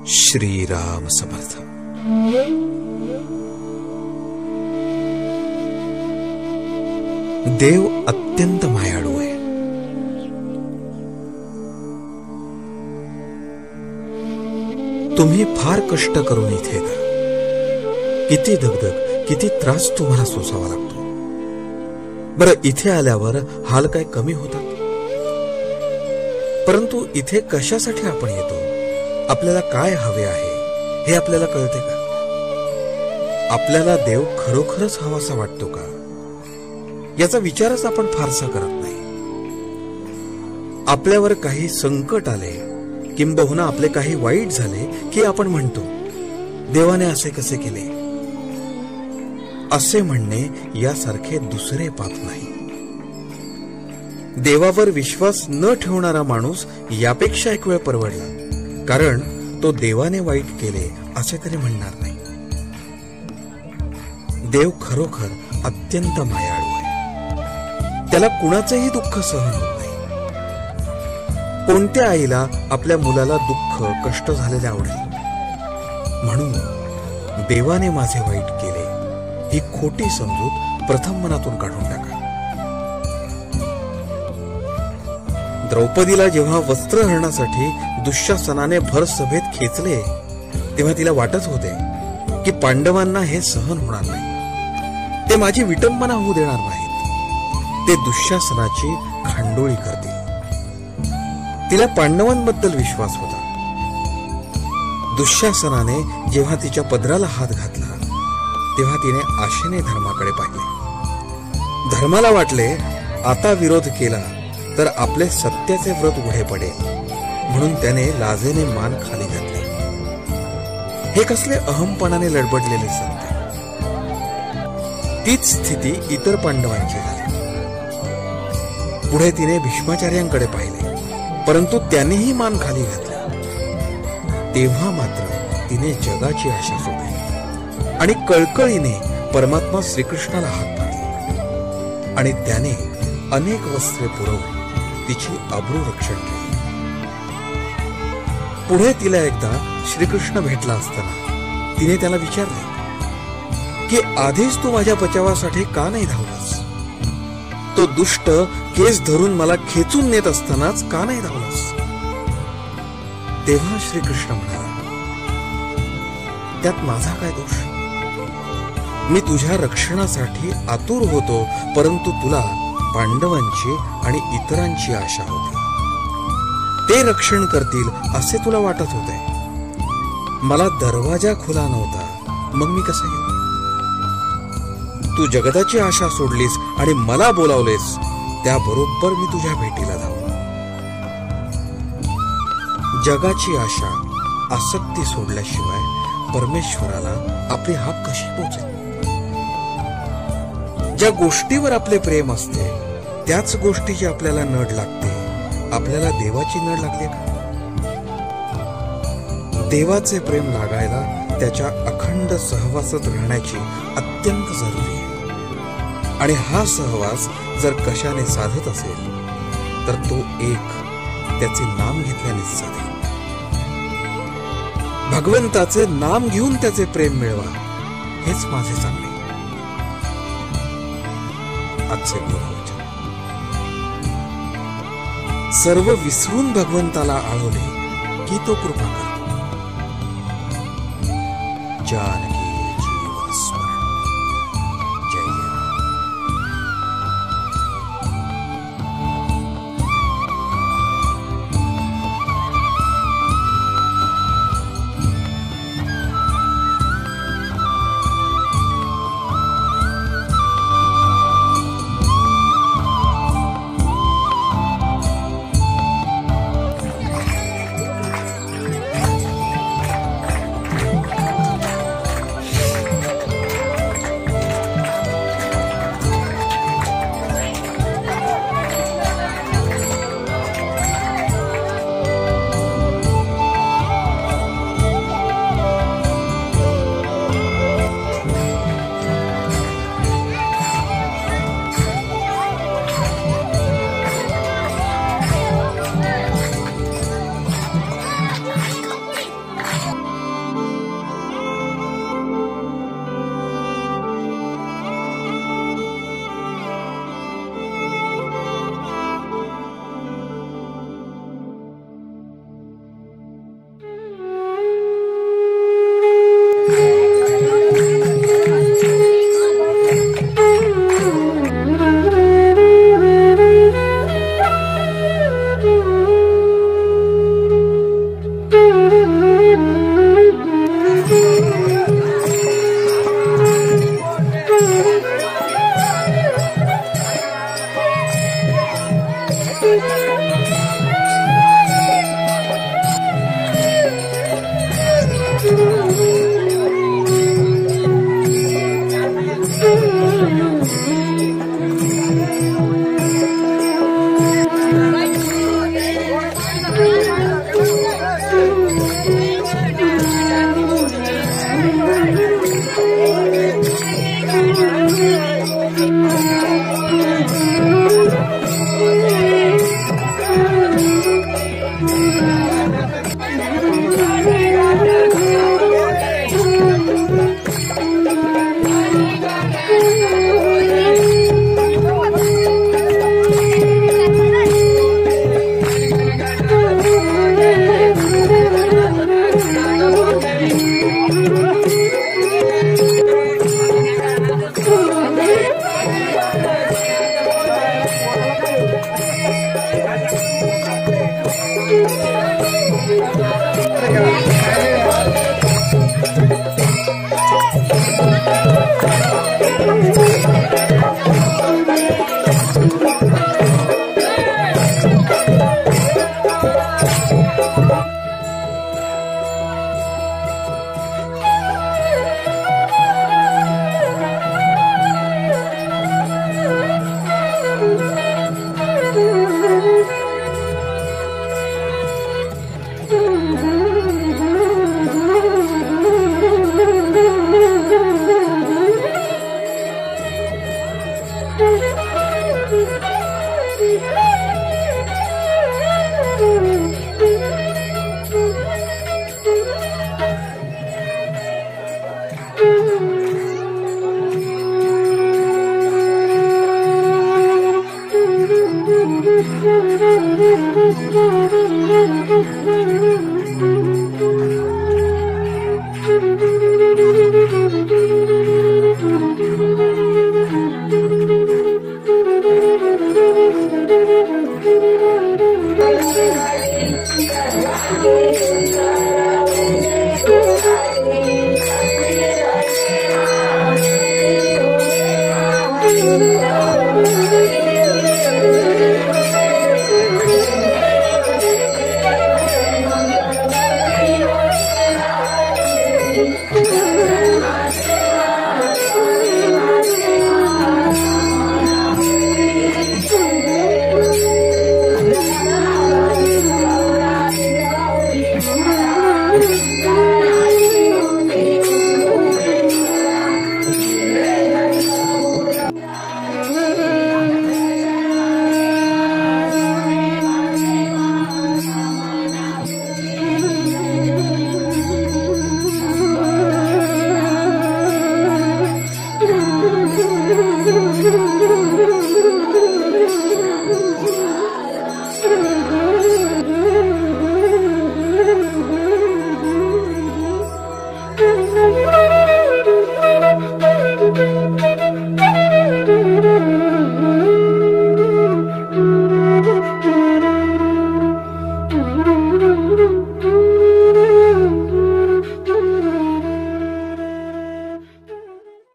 श्रीराम समर्थ. देव अत्यंत मायाळू आहे. तुम्ही फार कष्ट करून इथे येता. किती दगदग, किती त्रास तुम्हाला सोसावा लागतो. बरं, इथे आल्यावर हाल काय कमी होतात? परंतु इथे कशासाठी आपण येतो, आपल्याला काय हवे आहे हे आपल्याला कळते का? आपल्याला देव खरोखरच हवासा वाटतो का, याचा विचारच आपण फारसा करत नाही. आपल्यावर काही संकट आले, किंबहुना आपले काही वाईट झाले की आपण म्हणतो, देवाने असे कसे केले? असे म्हणणे यासारखे दुसरे पाप नाही. देवावर विश्वास न ठेवणारा माणूस यापेक्षा एक वेळ परवडला, कारण तो देवाने वाईट केले असे तरी म्हणणार नाही. देव खरोखर अत्यंत मायाळू आहे. त्याला कुणाचेही दुःख सहन होत नाही. कोणत्या आईला आपल्या मुलाला दुःख, कष्ट झालेले आवडेल? म्हणून देवाने माझे वाईट केले ही खोटी समजूत प्रथम मनातून काढून टाका. द्रौपदीला जेव्हा वस्त्रहरणासाठी दुःशासनाने भर सभेत खेचले, तेव्हा तिला वाटत होते की पांडवांना हे सहन होणार नाही. ते माझी विटंबना होऊ देणार नाहीत. ते दुःशासनाची खांडोळी करतील. तिला पांडवांबद्दल विश्वास होता. दुःशासनाने जेव्हा तिच्या पदराला हात घातला, तेव्हा तिने आशेने धर्माकडे पाहिले. धर्माला वाटले, आता विरोध केला तर आपले सत्याचे व्रत उघडे पडेल, म्हणून त्याने लाजेने मान खाली घातले. हे कसले अहमपणाने लडबडलेले सत्य! तीच स्थिती इतर पांडवांची झाली. पुढे तिने भीष्माचार्यांकडे पाहिले, परंतु त्यांनीही मान खाली घातली. तेव्हा मात्र तिने जगाची आशा सोडली आणि कळकळीने परमात्मा श्रीकृष्णाला हात पाडले, आणि त्याने अनेक वस्त्रे पुरवून तिची अब्रू रक्षण केले. पुढे तिला एकदा श्रीकृष्ण भेटला असताना तिने त्याला विचारले की आधीच तू माझ्या बचावासाठी का नाही धावलास? तो दुष्ट केस धरून मला खेचून नेत असतानाच का नाही धावलास? तेव्हा श्रीकृष्ण म्हणाला, त्यात माझा काय दोष? मी तुझ्या रक्षणासाठी आतुर होतो, परंतु तुला पांडवांची आणि इतरांची आशा होती. ते रक्षण करतील असे तुला वाटत होते. मला दरवाजा खुला नव्हता, मग मी कसा येऊ? तू जगताची आशा सोडलीस आणि मला बोलावलेस, त्याबरोबर मी तुझ्या भेटीला धावलो. जगाची आशा, आसक्ती सोडल्याशिवाय परमेश्वराला आपली हाक कशी पोचेल? ज्या गोष्टीवर आपले प्रेम असते, त्याच गोष्टीची आपल्याला नड लागते. आपल्याला देवाची नड लागते का? देवाचे प्रेम लागायला त्याच्या अखंड सहवासात राहण्याची अत्यंत जरुरी आहे. आणि हा सहवास जर कशाने साधत असेल तर तो एक त्याचे नाम घेतल्यानेच साधेल. भगवंताचे नाम घेऊन त्याचे प्रेम मिळवा, हेच माझे सांगणे. आजचे गुरुवचन. सर्व विसरून भगवंताला आळवले की तो कृपा करतो. जानकी जीवन स्मरण. जय जय. Thank you.